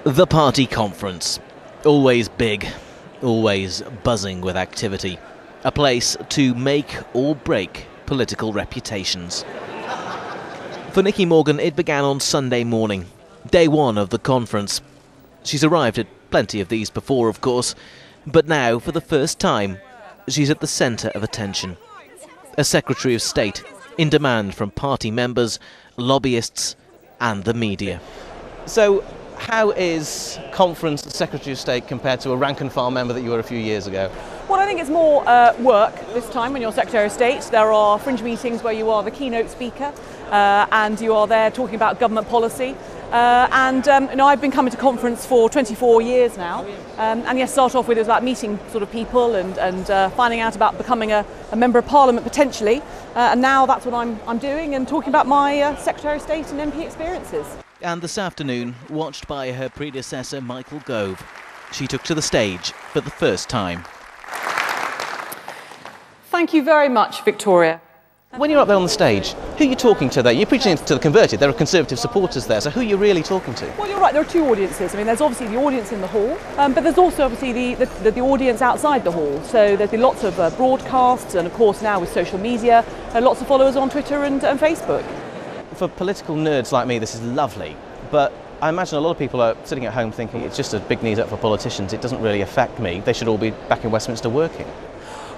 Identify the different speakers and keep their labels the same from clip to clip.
Speaker 1: The party conference. Always big, always buzzing with activity. A place to make or break political reputations. For Nicky Morgan, it began on Sunday morning, day one of the conference. She's arrived at plenty of these before, of course, but now, for the first time, she's at the centre of attention. A Secretary of State, in demand from party members, lobbyists and the media. So, how is conference Secretary of State compared to a rank-and-file member that you were a few years ago?
Speaker 2: Well, I think it's more work this time when you're Secretary of State. There are fringe meetings where you are the keynote speaker and you are there talking about government policy. I've been coming to conference for 24 years now. And yes, start off with it was about meeting sort of people and finding out about becoming a member of Parliament potentially. And now that's what I'm doing and talking about my Secretary of State and MP experiences.
Speaker 1: And this afternoon, watched by her predecessor Michael Gove, she took to the stage for the first time.
Speaker 2: Thank you very much, Victoria.
Speaker 1: When you're up there on the stage, who are you talking to there? You're preaching to the converted. There are Conservative supporters there, so who are you really talking to?
Speaker 2: Well, you're right, there are two audiences. I mean, there's obviously the audience in the hall, but there's also obviously the audience outside the hall. So there's been lots of broadcasts, and of course now with social media, lots of followers on Twitter and Facebook.
Speaker 1: For political nerds like me, this is lovely, but I imagine a lot of people are sitting at home thinking it's just a big knees up for politicians. It doesn't really affect me. They should all be back in Westminster working.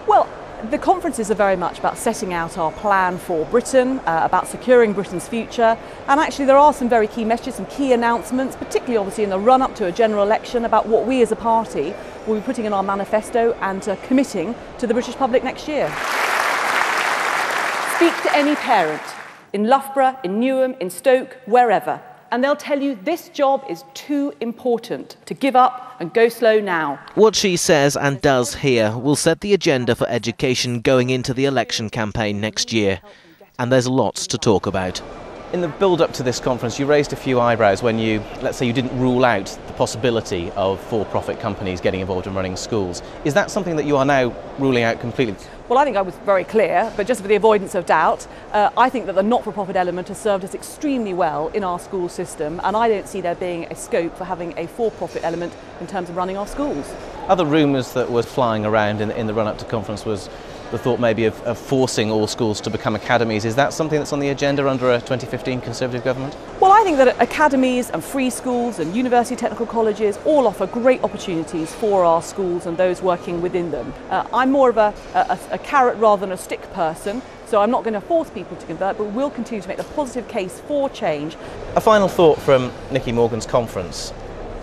Speaker 2: Well, the conferences are very much about setting out our plan for Britain, about securing Britain's future, and actually there are some very key messages, some key announcements, particularly obviously in the run-up to a general election, about what we as a party will be putting in our manifesto and committing to the British public next year. Speak to any parent in Loughborough, in Newham, in Stoke, wherever, and they'll tell you this job is too important to give up and go slow now.
Speaker 1: What she says and does here will set the agenda for education going into the election campaign next year. And there's lots to talk about. In the build-up to this conference, you raised a few eyebrows when you, let's say, you didn't rule out the possibility of for-profit companies getting involved in running schools. Is that something that you are now ruling out completely?
Speaker 2: Well, I think I was very clear, but just for the avoidance of doubt, I think that the not-for-profit element has served us extremely well in our school system, and I don't see there being a scope for having a for-profit element in terms of running our schools.
Speaker 1: Other rumours that was flying around in the run-up to conference was the thought maybe of forcing all schools to become academies. Is that something that's on the agenda under a 2015 Conservative government?
Speaker 2: Well, I think that academies and free schools and university technical colleges all offer great opportunities for our schools and those working within them. I'm more of a carrot rather than a stick person, so I'm not going to force people to convert, but we'll continue to make the positive case for change.
Speaker 1: A final thought from Nicky Morgan's conference.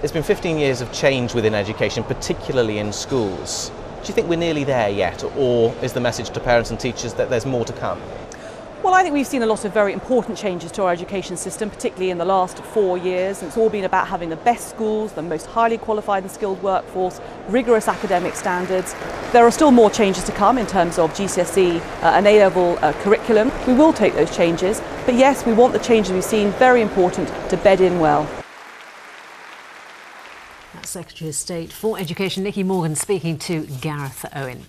Speaker 1: It's been 15 years of change within education, particularly in schools. Do you think we're nearly there yet, or is the message to parents and teachers that there's more to come?
Speaker 2: Well, I think we've seen a lot of very important changes to our education system, particularly in the last 4 years. It's all been about having the best schools, the most highly qualified and skilled workforce, rigorous academic standards. There are still more changes to come in terms of GCSE and A-level curriculum. We will take those changes, but yes, we want the changes we've seen, very important, to bed in well.
Speaker 3: Secretary of State for Education Nicky Morgan speaking to Gareth Owen.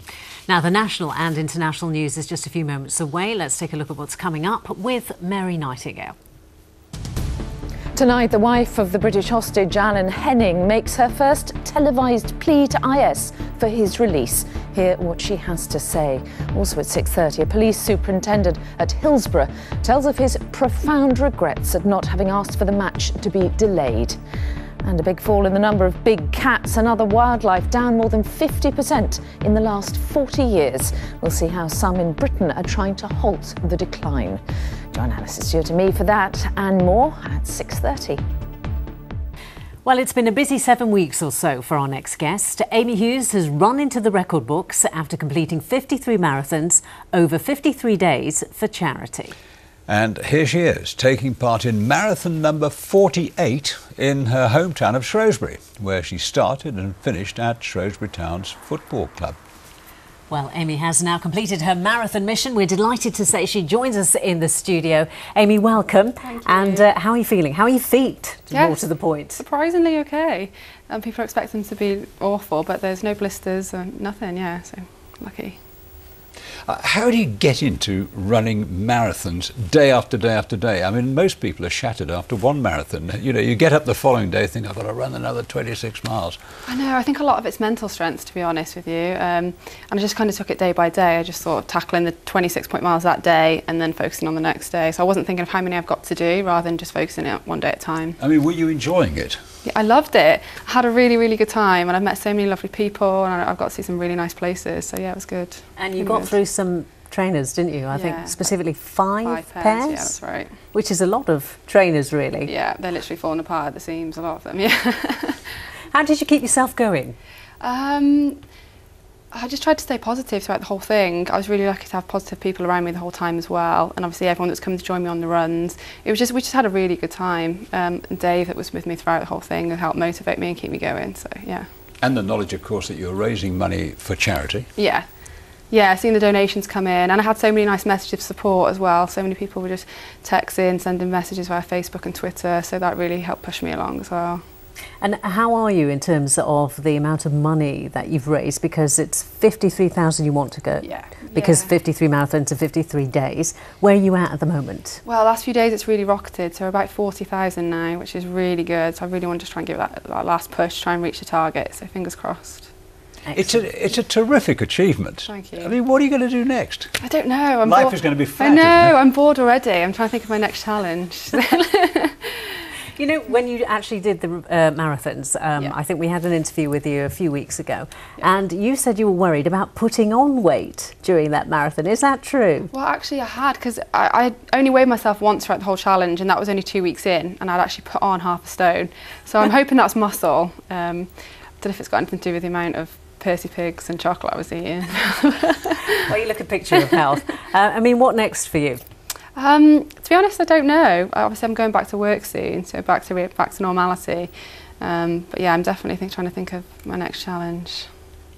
Speaker 3: Now, the national and international news is just a few moments away. Let's take a look at what's coming up with Mary Nightingale.
Speaker 4: Tonight, the wife of the British hostage Alan Henning makes her first televised plea to IS for his release. Hear what she has to say. Also at 6:30, a police superintendent at Hillsborough tells of his profound regrets at not having asked for the match to be delayed. And a big fall in the number of big cats and other wildlife, down more than 50% in the last 40 years. We'll see how some in Britain are trying to halt the decline. Join Alice Stewart and me for that and more at 6:30.
Speaker 3: Well, it's been a busy 7 weeks or so for our next guest. Amy Hughes has run into the record books after completing 53 marathons over 53 days for charity.
Speaker 5: And here she is, taking part in marathon number 48 in her hometown of Shrewsbury, where she started and finished at Shrewsbury Town's football club.
Speaker 3: Well, Amy has now completed her marathon mission. We're delighted to say she joins us in the studio. Amy, welcome.
Speaker 6: Thank you.
Speaker 3: And how are you feeling? How are your feet?
Speaker 6: Yes,
Speaker 3: more to the point.
Speaker 6: Surprisingly okay. People expect them to be awful, but there's no blisters or nothing, yeah, so lucky.
Speaker 5: How do you get into running marathons day after day after day? I mean, most people are shattered after one marathon. You know, you get up the following day, think, I've got to run another 26 miles.
Speaker 6: I know, I think a lot of it's mental strength, to be honest with you. And I just kind of took it day by day. I just thought of tackling the 26 miles that day and then focusing on the next day. So I wasn't thinking of how many I've got to do rather than just focusing it one day at a time.
Speaker 5: I mean, were you enjoying it?
Speaker 6: Yeah, I loved it. I had a really, really good time and I've met so many lovely people and I've got to see some really nice places. So yeah, it was good.
Speaker 3: And you got through some trainers, didn't you? I think specifically five pairs?
Speaker 6: Yeah, that's right.
Speaker 3: Which is a lot of trainers, really.
Speaker 6: Yeah, they're literally falling apart at the seams, a lot of them, yeah.
Speaker 3: How did you keep yourself going?
Speaker 6: I just tried to stay positive throughout the whole thing. I was really lucky to have positive people around me the whole time as well, and obviously everyone that's come to join me on the runs. We just had a really good time. And Dave, that was with me throughout the whole thing, helped motivate me and keep me going. So yeah. And
Speaker 5: the knowledge, of course, that you're raising money for charity.
Speaker 6: Yeah. Yeah, seeing the donations come in, and I had so many nice messages of support as well. So many people were just texting, sending messages via Facebook and Twitter, so that really helped push me along as well.
Speaker 3: And how are you in terms of the amount of money that you've raised? Because it's 53,000 you want to go.
Speaker 6: Yeah.
Speaker 3: Because 53 marathons in 53 days. Where are you at the moment?
Speaker 6: Well, last few days it's really rocketed, so we're about 40,000 now, which is really good. So I really want to try and give that last push, try and reach the target. So fingers crossed.
Speaker 5: It's a terrific achievement.
Speaker 6: Thank you.
Speaker 5: I mean, what are you going to do next?
Speaker 6: I don't know.
Speaker 5: Life is going to be flat.
Speaker 6: I know. I'm bored already. I'm trying to think of my next challenge.
Speaker 3: You know, when you actually did the marathons, I think we had an interview with you a few weeks ago, and you said you were worried about putting on weight during that marathon. Is that true?
Speaker 6: Well, actually I had, because I only weighed myself once throughout the whole challenge, and that was only 2 weeks in, and I'd actually put on half a stone. So I'm hoping that's muscle. I don't know if it's got anything to do with the amount of Percy pigs and chocolate I was eating.
Speaker 3: Well, you look a picture of health. I mean, what next for you?
Speaker 6: To be honest, I don't know. Obviously, I'm going back to work soon, so back to normality. But yeah, I'm definitely trying to think of my next challenge.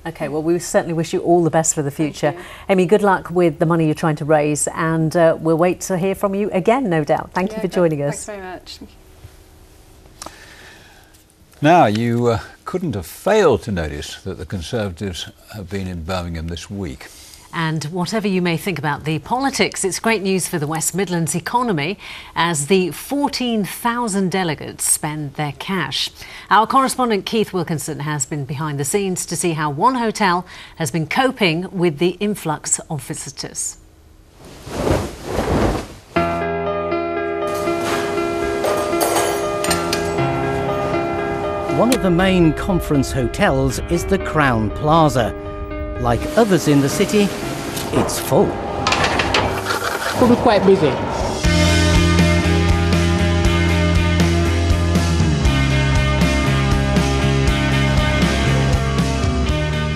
Speaker 3: Okay, well, we certainly wish you all the best for the future. Amy, good luck with the money you're trying to raise, and we'll wait to hear from you again, no doubt. Thank you for joining us.
Speaker 6: Thanks very much.
Speaker 5: Now, you couldn't have failed to notice that the Conservatives have been in Birmingham this week.
Speaker 3: And whatever you may think about the politics, it's great news for the West Midlands economy as the 14,000 delegates spend their cash. Our correspondent Keith Wilkinson has been behind the scenes to see how one hotel has been coping with the influx of visitors.
Speaker 7: One of the main conference hotels is the Crown Plaza. Like others in the city, it's full.
Speaker 8: We'll be quite busy.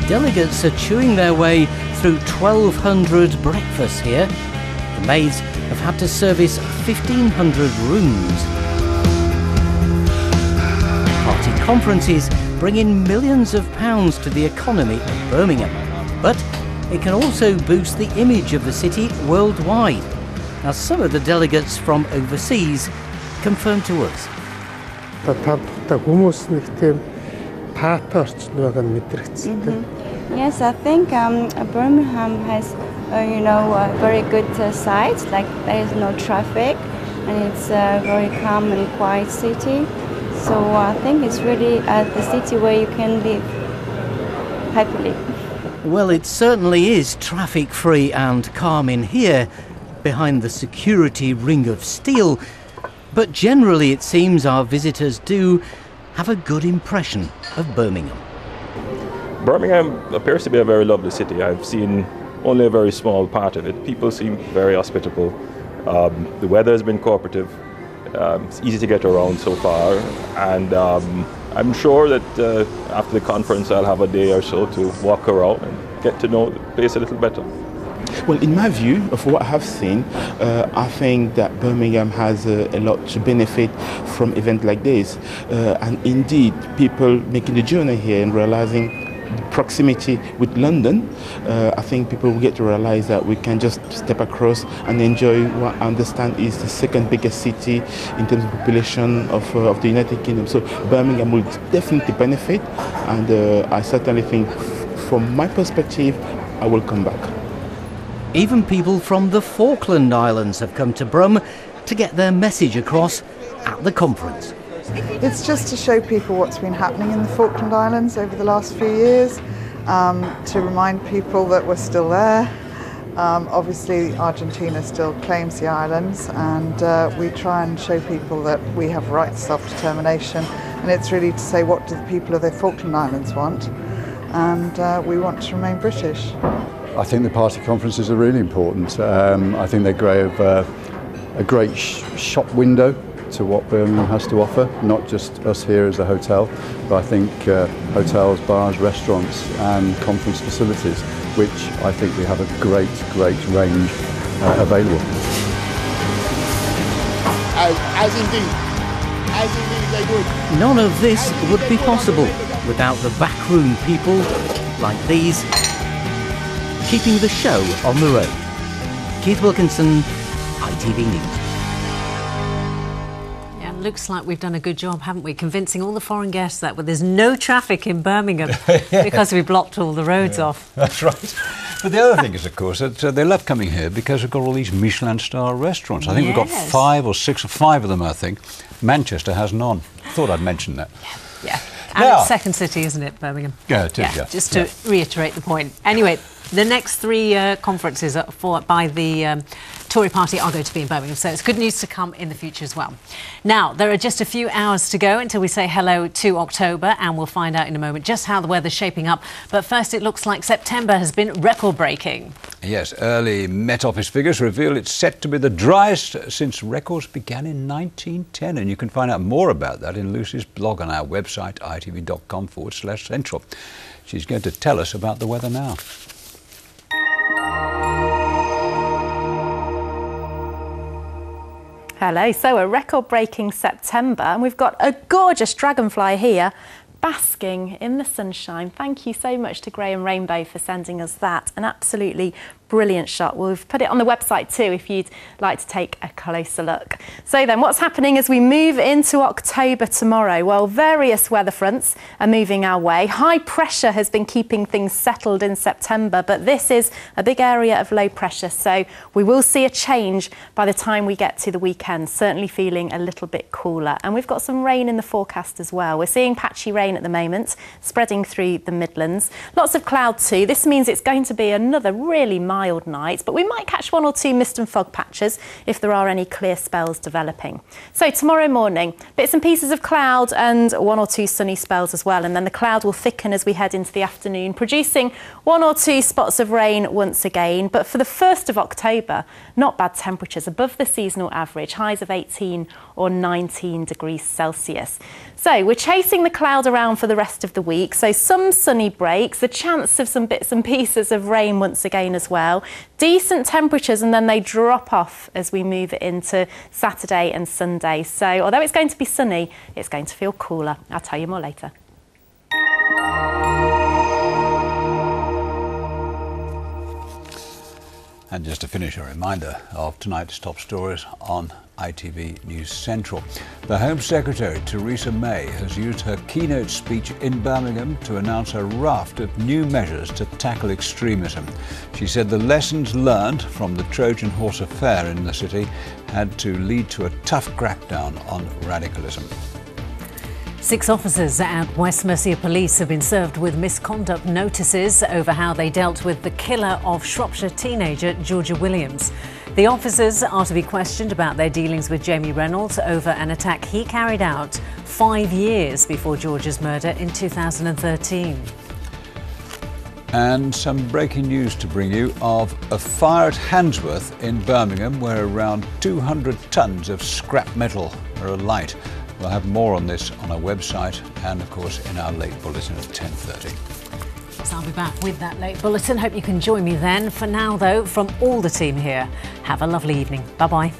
Speaker 7: Delegates are chewing their way through 1,200 breakfasts here. The maids have had to service 1,500 rooms. Party conferences bring in millions of pounds to the economy of Birmingham. But it can also boost the image of the city worldwide, as some of the delegates from overseas confirm to us.
Speaker 9: Yes, I think Birmingham has, very good sites. Like there is no traffic, and it's a very calm and quiet city. So I think it's really the city where you can live happily.
Speaker 7: Well, it certainly is traffic-free and calm in here, behind the security ring of steel. But generally it seems our visitors do have a good impression of Birmingham.
Speaker 10: Birmingham appears to be a very lovely city. I've seen only a very small part of it. People seem very hospitable. The weather has been cooperative. It's easy to get around so far, and I'm sure that after the conference I'll have a day or so to walk around and get to know the place a little better.
Speaker 11: Well, in my view of what I have seen, I think that Birmingham has a lot to benefit from events like this. And indeed, people making the journey here and realizing proximity with London, I think people will get to realize that we can just step across and enjoy what I understand is the second biggest city in terms of population of the United Kingdom. So Birmingham will definitely benefit, and I certainly think from my perspective I will come back.
Speaker 7: Even people from the Falkland Islands have come to Brum to get their message across at the conference.
Speaker 12: It's just to show people what's been happening in the Falkland Islands over the last few years, to remind people that we're still there. Obviously Argentina still claims the islands, and we try and show people that we have right to self-determination, and it's really to say what do the people of the Falkland Islands want, and we want to remain British.
Speaker 13: I think the party conferences are really important. I think they give a great shop window to what Birmingham has to offer, not just us here as a hotel, but I think hotels, bars, restaurants and conference facilities, which I think we have a great range available.
Speaker 11: As indeed they would.
Speaker 7: None of this would be possible without the backroom people like these keeping the show on the road. Keith Wilkinson, ITV News.
Speaker 3: Looks like we've done a good job, haven't we, convincing all the foreign guests that there's no traffic in Birmingham because we blocked all the roads off.
Speaker 5: That's right. But the other thing is, of course, that they love coming here because we've got all these Michelin-star restaurants. I think we've got 5 or 6 or 5 of them, I think. Manchester has none. Thought I'd mention that.
Speaker 3: Yeah. And it's second city, isn't it, Birmingham?
Speaker 5: Yeah, it is,
Speaker 3: Just to reiterate the point. Anyway, the next 3 conferences by the Tory party are going to be in Birmingham, so it's good news to come in the future as well. Now, there are just a few hours to go until we say hello to October, and we'll find out in a moment just how the weather's shaping up. But first, it looks like September has been record-breaking.
Speaker 5: Yes, early Met Office figures reveal it's set to be the driest since records began in 1910, and you can find out more about that in Lucy's blog on our website, itv.com/central. She's going to tell us about the weather now.
Speaker 14: Hello, so a record-breaking September, and we've got a gorgeous dragonfly here basking in the sunshine. Thank you so much to Graham Rainbow for sending us that. An absolutely brilliant shot. We've put it on the website too if you'd like to take a closer look. So then, what's happening as we move into October tomorrow? Well, various weather fronts are moving our way. High pressure has been keeping things settled in September, but this is a big area of low pressure, so we will see a change by the time we get to the weekend, certainly feeling a little bit cooler. And we've got some rain in the forecast as well. We're seeing patchy rain at the moment, spreading through the Midlands. Lots of cloud too. This means it's going to be another really mild night, but we might catch 1 or 2 mist and fog patches if there are any clear spells developing. So tomorrow morning, bits and pieces of cloud and 1 or 2 sunny spells as well, and then the cloud will thicken as we head into the afternoon, producing 1 or 2 spots of rain once again. But for the 1st of October, not bad temperatures, above the seasonal average, highs of 18 or 19 degrees Celsius. So we're chasing the cloud around for the rest of the week, so some sunny breaks, the chance of some bits and pieces of rain once again as well. Decent temperatures, and then they drop off as we move into Saturday and Sunday. So although it's going to be sunny, it's going to feel cooler. I'll tell you more later.
Speaker 5: And just to finish, a reminder of tonight's top stories on ITV News Central. The Home Secretary, Theresa May, has used her keynote speech in Birmingham to announce a raft of new measures to tackle extremism. She said the lessons learned from the Trojan Horse affair in the city had to lead to a tough crackdown on radicalism.
Speaker 3: 6 officers at West Mercia Police have been served with misconduct notices over how they dealt with the killer of Shropshire teenager Georgia Williams. The officers are to be questioned about their dealings with Jamie Reynolds over an attack he carried out 5 years before Georgia's murder in 2013.
Speaker 5: And some breaking news to bring you of a fire at Handsworth in Birmingham where around 200 tonnes of scrap metal are alight. We'll have more on this on our website and, of course, in our late bulletin at 10:30.
Speaker 3: So I'll be back with that late bulletin. Hope you can join me then. For now, though, from all the team here, have a lovely evening. Bye-bye.